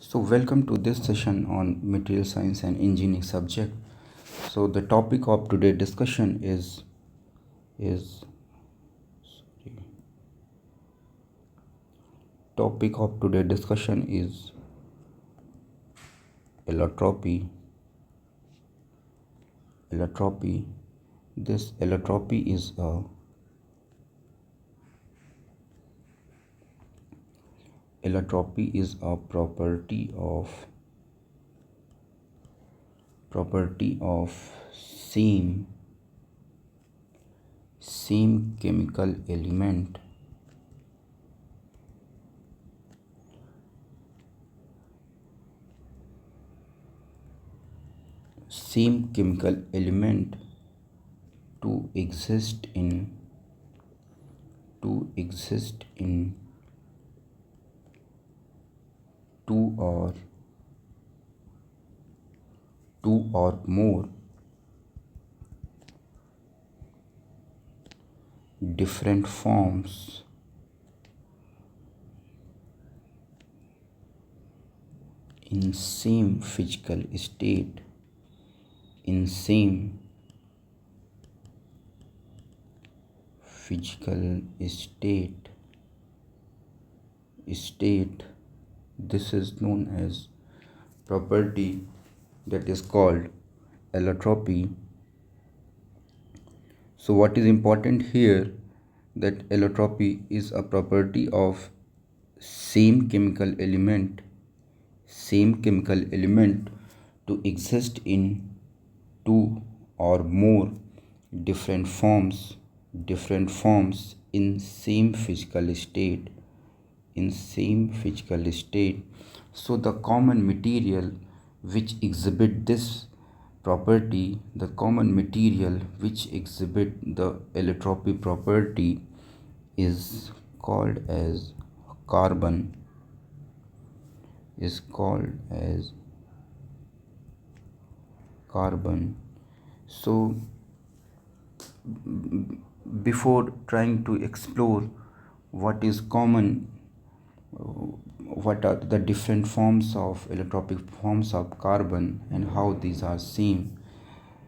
So welcome to this session on material science and engineering subject. So the topic of today's discussion is topic of today's discussion is allotropy. Allotropy. This allotropy is a property of same chemical element to exist in two or more different forms in same physical state. This is known as property that is called allotropy. So what is important here, that allotropy is a property of same chemical element to exist in two or more different forms in same physical state. So the common material which exhibit this property, the common material which exhibit the allotropy property is called as carbon is called as carbon. So before trying to explore what is common, what are the different forms of allotropic forms of carbon and how these are seen,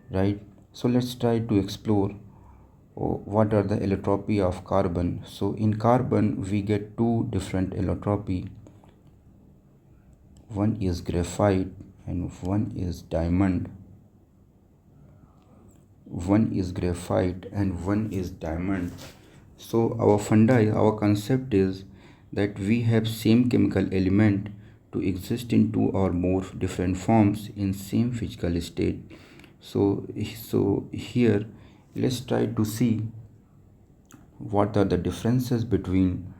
right? So let's try to explore what are the allotropy of carbon. So in carbon we get two different allotropy. One is graphite and one is diamond. So our concept is that we have same chemical element to exist in two or more different forms in same physical state. So here let's try to see what are the differences between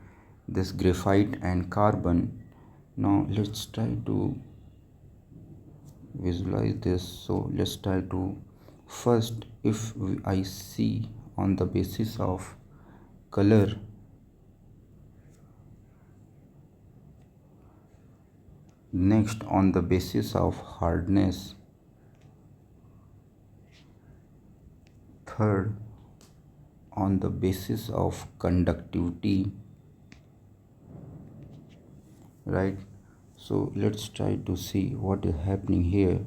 this graphite and carbon. Now let's try to visualize this. So let's try to first, if I see on the basis of color, next on the basis of hardness, third on the basis of conductivity, right? So let's try to see what is happening here.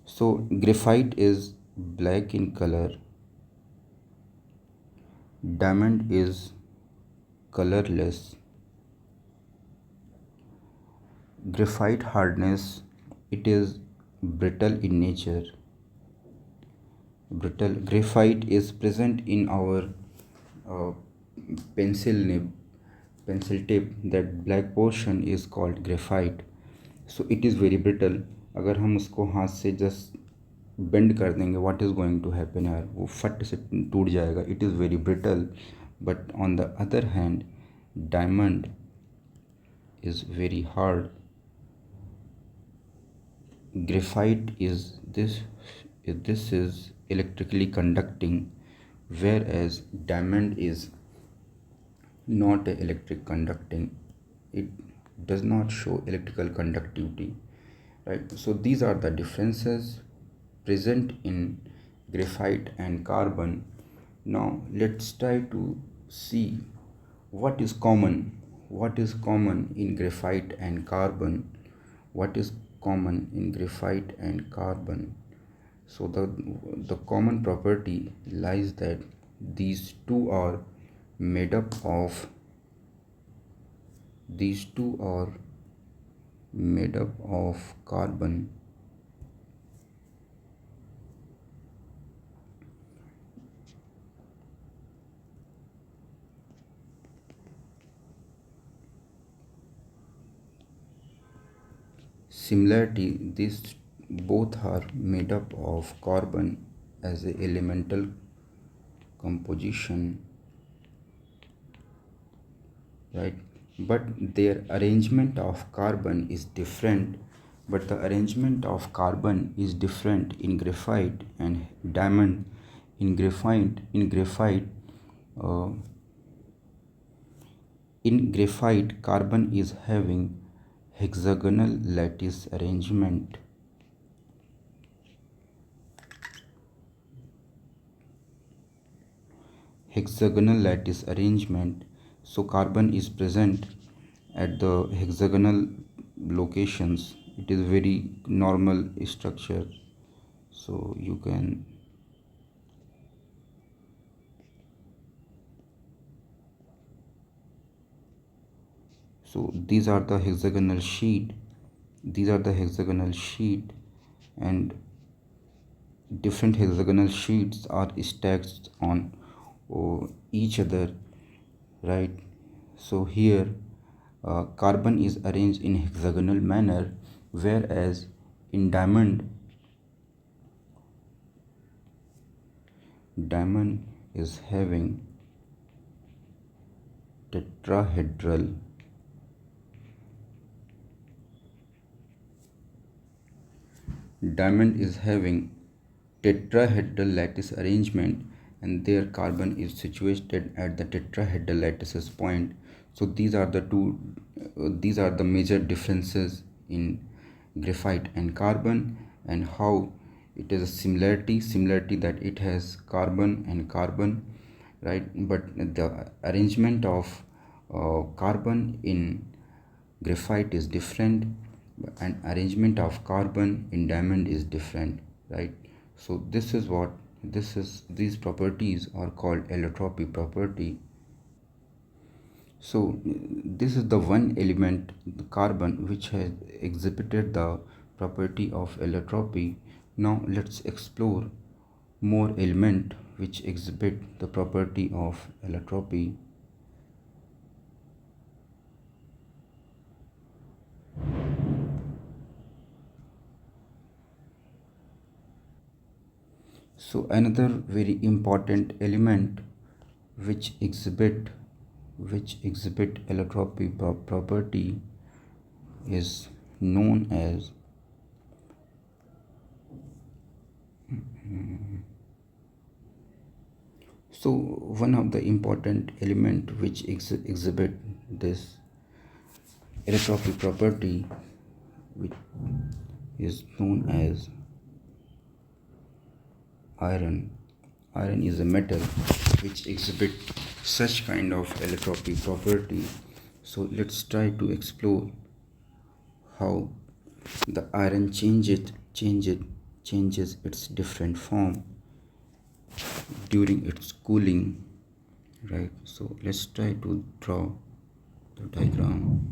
So graphite is black in color, diamond is colorless. Graphite hardness, it is brittle in nature. Brittle graphite is present in our pencil tip. That black portion is called graphite. So it is very brittle. अगर हम उसको हाथ से just bend कर देंगे, what is going to happen यार, वो फट से टूट जाएगा. It is very brittle. But on the other hand, diamond is very hard. Graphite is this is electrically conducting, whereas diamond is not electric conducting. It does not show electrical conductivity, right? So these are the differences present in graphite and carbon. Now let's try to see what is common what is common in graphite and carbon? What is common in graphite and carbon? So the common property lies that these two are made up of these two are made up of carbon. Similarly, these both are made up of carbon as a elemental composition, right? But their arrangement of carbon is different. But the arrangement of carbon is different in graphite and diamond. Uh, in graphite, carbon is having hexagonal lattice arrangement. Hexagonal lattice arrangement. So carbon is present at the hexagonal locations. It is very normal structure, so you can so these are the hexagonal sheet, and different hexagonal sheets are stacked on each other, right? So here carbon is arranged in hexagonal manner, whereas in diamond is having tetrahedral diamond is having tetrahedral lattice arrangement, and their carbon is situated at the tetrahedral lattices point. So these are the major differences in graphite and carbon, and how it is a similarity that it has carbon and carbon, right? But the arrangement of carbon in graphite is different, and arrangement of carbon in diamond is different, right? So these properties are called allotropy property. So this is the one element, the carbon, which has exhibited the property of allotropy. Now let's explore more element which exhibit the property of allotropy. So another very important element which exhibit allotropy property is known as so one of the important element which exhibit this allotropy property, which is known as iron. Iron is a metal which exhibit such kind of allotropy property. So let's try to explore how the iron changes its different form during its cooling, right? So let's try to draw the diagram.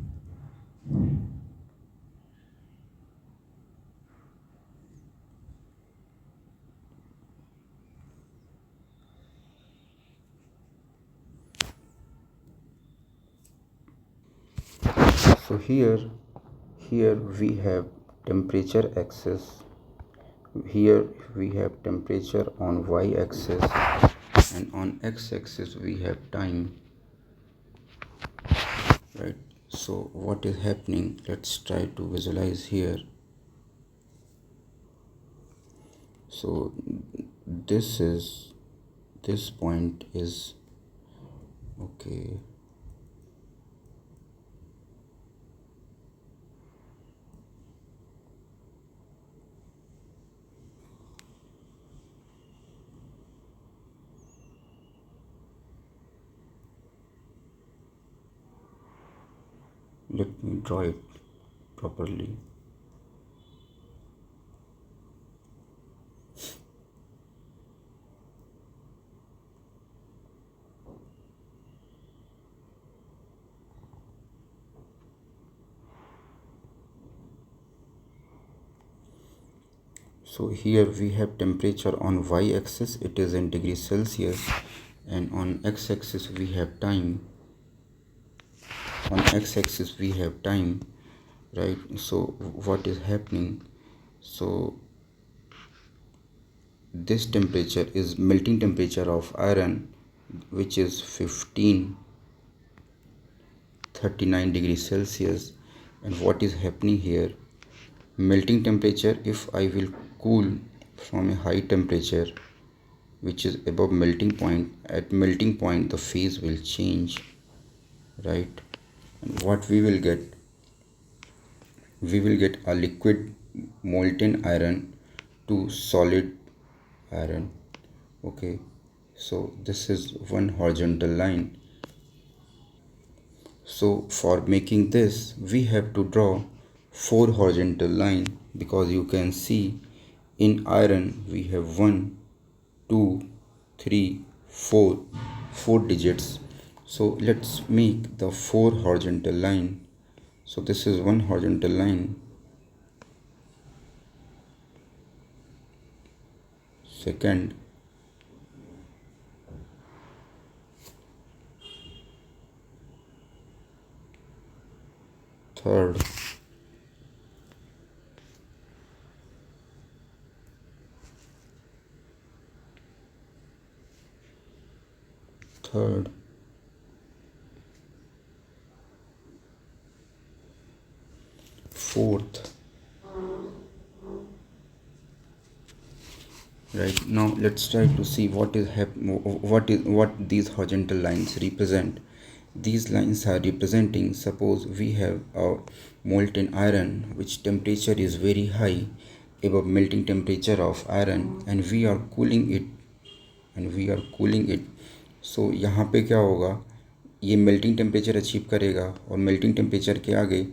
So here we have temperature axis, here we have temperature on y-axis, and on x-axis we have time, right? So what is happening, let's try to visualize here. So this point is okay. let me draw it properly. So here we have temperature on y-axis, it is in degrees Celsius, and on x-axis we have time. On x-axis we have time, right? So what is happening? So this temperature is melting temperature of iron, which is 1539 degrees Celsius. And what is happening here? Melting temperature, if I will cool from a high temperature which is above melting point, at melting point the phase will change, right? And what we will get? We will get a liquid molten iron to solid iron. Okay, so this is one horizontal line. So for making this we have to draw four horizontal line, because you can see in iron we have 1 2 3 4 four digits. So let's make the four horizontal line. So this is one horizontal line, second, third, third, fourth. Right, now let's try to see what what these horizontal lines represent. These lines are representing, suppose we have a molten iron which temperature is very high, above melting temperature of iron, and we are cooling it, so यहाँ पे क्या होगा, ये melting temperature achieve करेगा, और melting temperature के आगे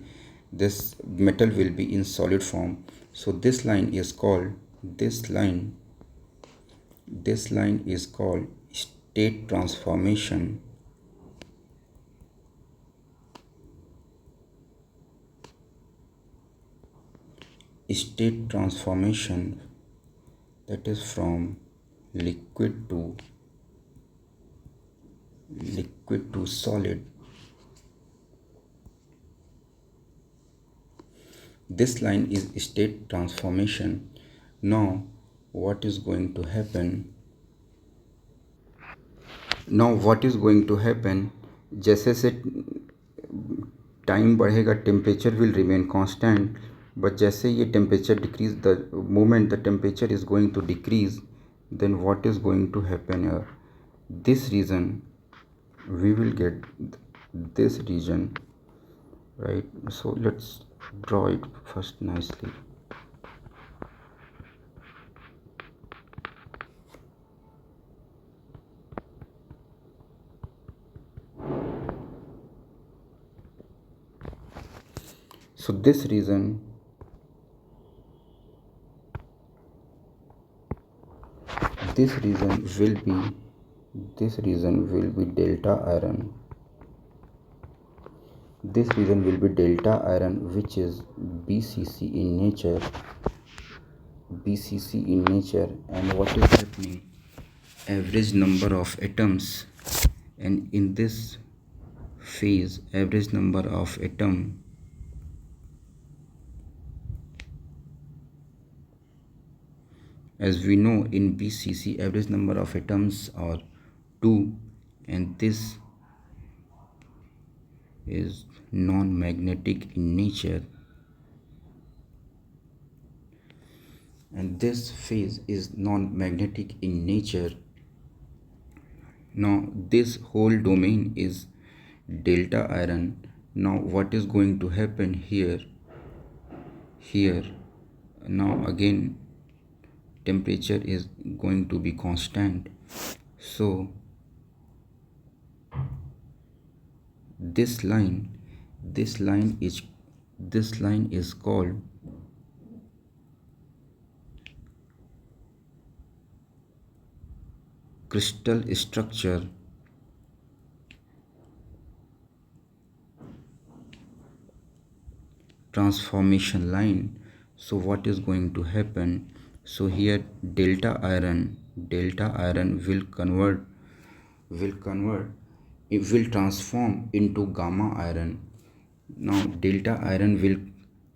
this metal will be in solid form. So this line is called, this line is called state transformation. State transformation, that is from liquid to solid. This line is state transformation. Now what is going to happen? जैसे से time बढ़ेगा temperature will remain constant, but जैसे ये temperature decrease, the moment the temperature is going to decrease, then what is going to happen here? This region, we will get this region, right? So let's draw it first nicely. So this region will be delta iron. This region will be delta iron, which is BCC in nature. And what is happening? Average number of atoms, and in this phase average number of atom as we know in BCC average number of atoms are 2, and this is non-magnetic in nature, and this phase is non-magnetic in nature. Now this whole domain is delta iron. Now what is going to happen here? Now again temperature is going to be constant, so this line this line is called crystal structure transformation line. So what is going to happen? So here delta iron will convert it will transform into gamma iron. Now delta iron will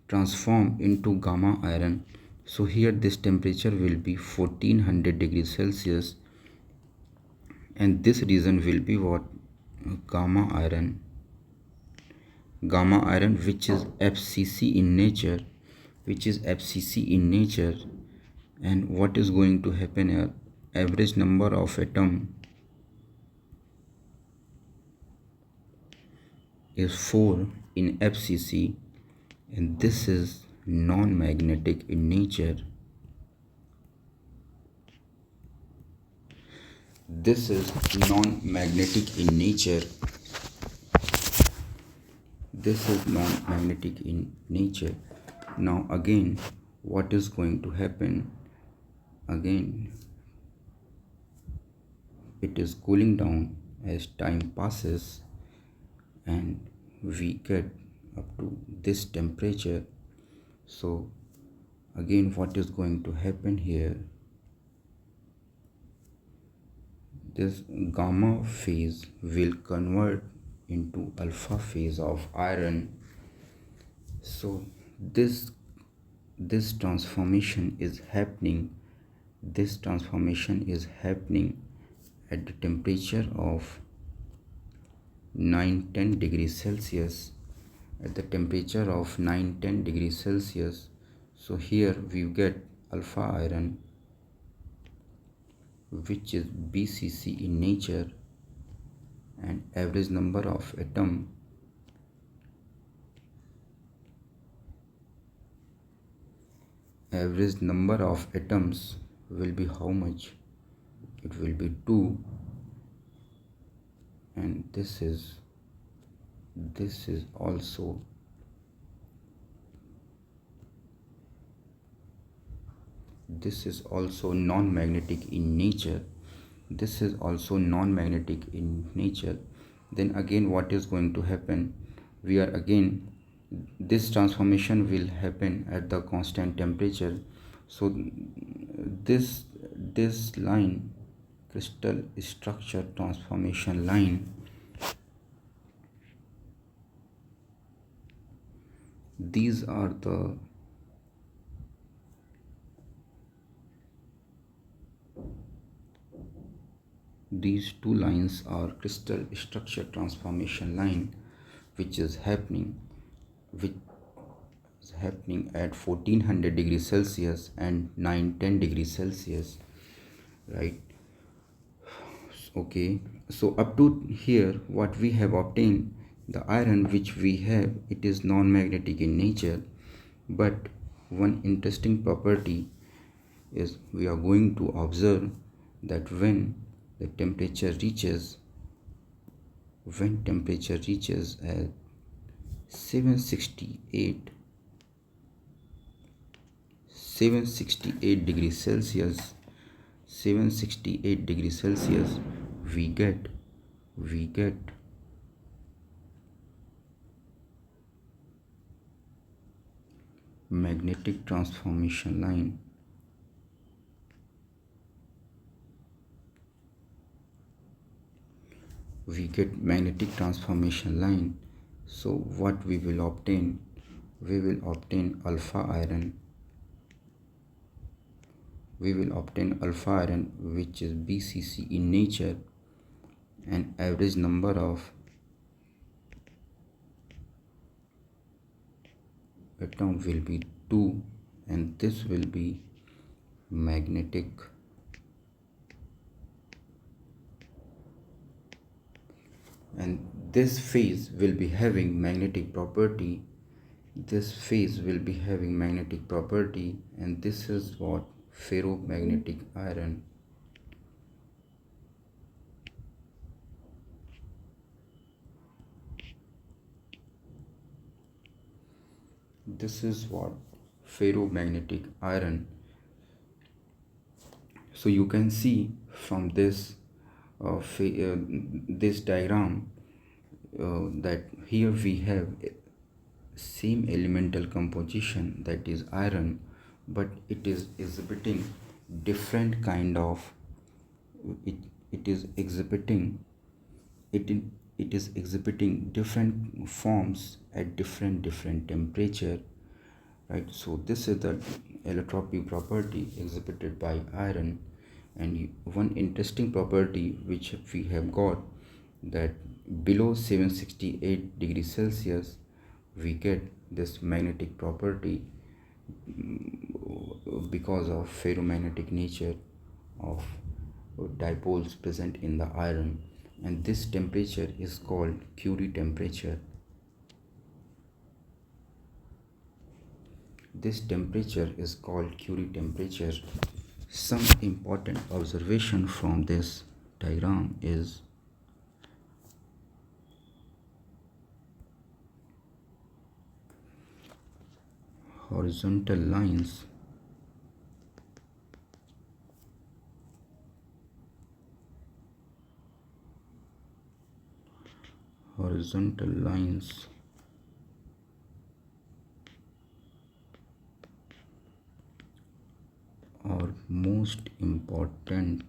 transform into gamma iron. So here this temperature will be 1400 degrees Celsius, and this region will be what? Gamma iron. Gamma iron, which is FCC in nature, and what is going to happen here? Average number of atom is 4 in FCC, and this is non-magnetic in nature. This is non-magnetic in nature. This is non-magnetic in nature. Now again, what is going to happen? Again, it is cooling down as time passes, and we get up to this temperature. So again, what is going to happen here? This gamma phase will convert into alpha phase of iron. So this transformation is happening at the temperature of 9-10 degrees Celsius. So here we get alpha iron, which is BCC in nature, and average number of atoms will be how much? It will be 2, and this is also non-magnetic in nature. Then again, what is going to happen? This transformation will happen at the constant temperature. So this line, crystal structure transformation line, these two lines are crystal structure transformation line, which is happening at 1400 degrees Celsius and 9-10 degrees Celsius, right? Okay, so up to here, what we have obtained, the iron which we have, it is non-magnetic in nature. But one interesting property is we are going to observe that when temperature reaches at 768 degrees Celsius, we get magnetic transformation line. So what we will obtain? We will obtain alpha iron, which is BCC in nature, and average number of atom will be 2, and this will be magnetic. And this phase will be having magnetic property. And this is what? Ferromagnetic iron. this is what ferromagnetic iron. So you can see from this diagram that here we have same elemental composition, that is iron, but it is exhibiting different kind of it, it is exhibiting it in, it is exhibiting different forms at different temperature, right? So this is the allotropy property exhibited by iron. And one interesting property which we have got, that below 768 degrees Celsius we get this magnetic property because of ferromagnetic nature of dipoles present in the iron, and this temperature is called Curie temperature. This temperature is called Curie temperature. Some important observation from this diagram is horizontal lines horizontal lines are most important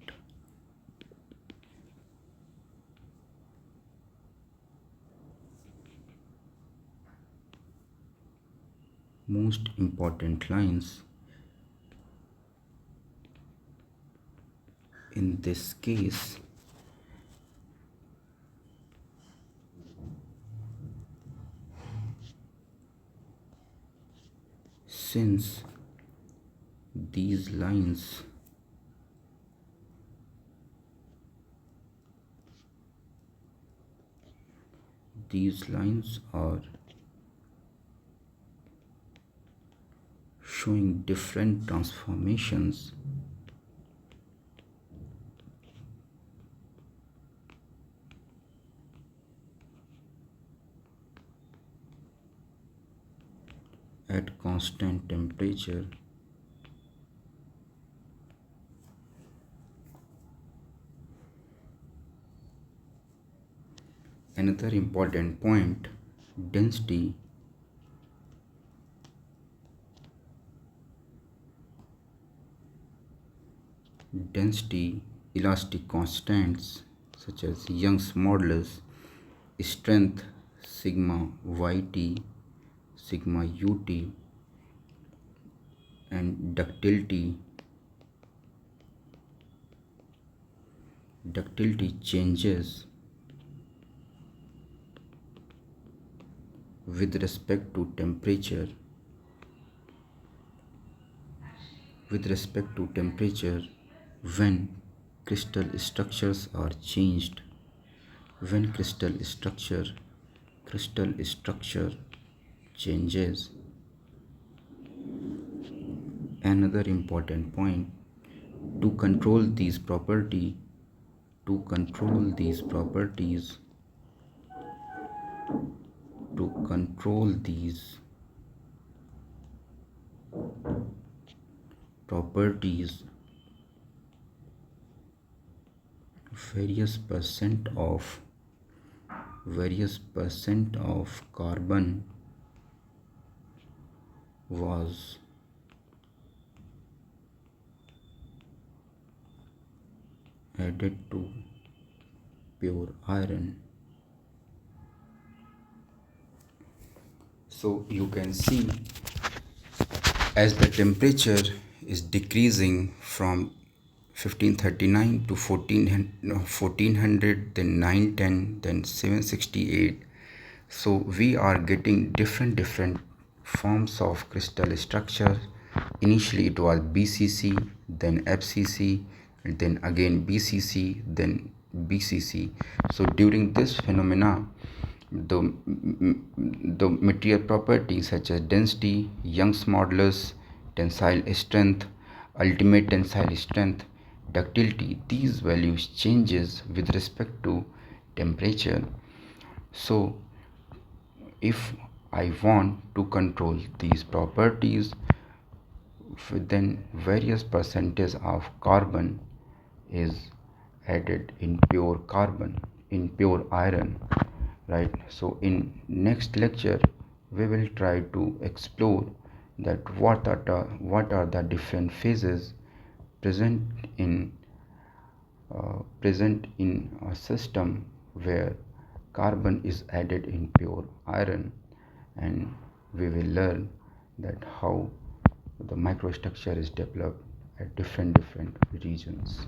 lines in this case. Since these lines are showing different transformations, at constant temperature. Another important point, density elastic constants such as Young's modulus, strength sigma yt, sigma ut, and ductility changes with respect to temperature when crystal structures are changed. When crystal structure changes. Another important point, to control these properties various percent of carbon was added to pure iron. So you can see, as the temperature is decreasing from 1539 to 1400, then 910, then 768, so we are getting different forms of crystal structure. Initially it was BCC, then FCC, and then again BCC, then BCC. So during this phenomena, the material properties such as density, Young's modulus, tensile strength, ultimate tensile strength, ductility, these values changes with respect to temperature. So if I want to control these properties, then various percentage of carbon is added in pure carbon, in pure iron, right? So in next lecture we will try to explore that what are the different phases present in present in a system where carbon is added in pure iron, and we will learn that how the microstructure is developed at different regions.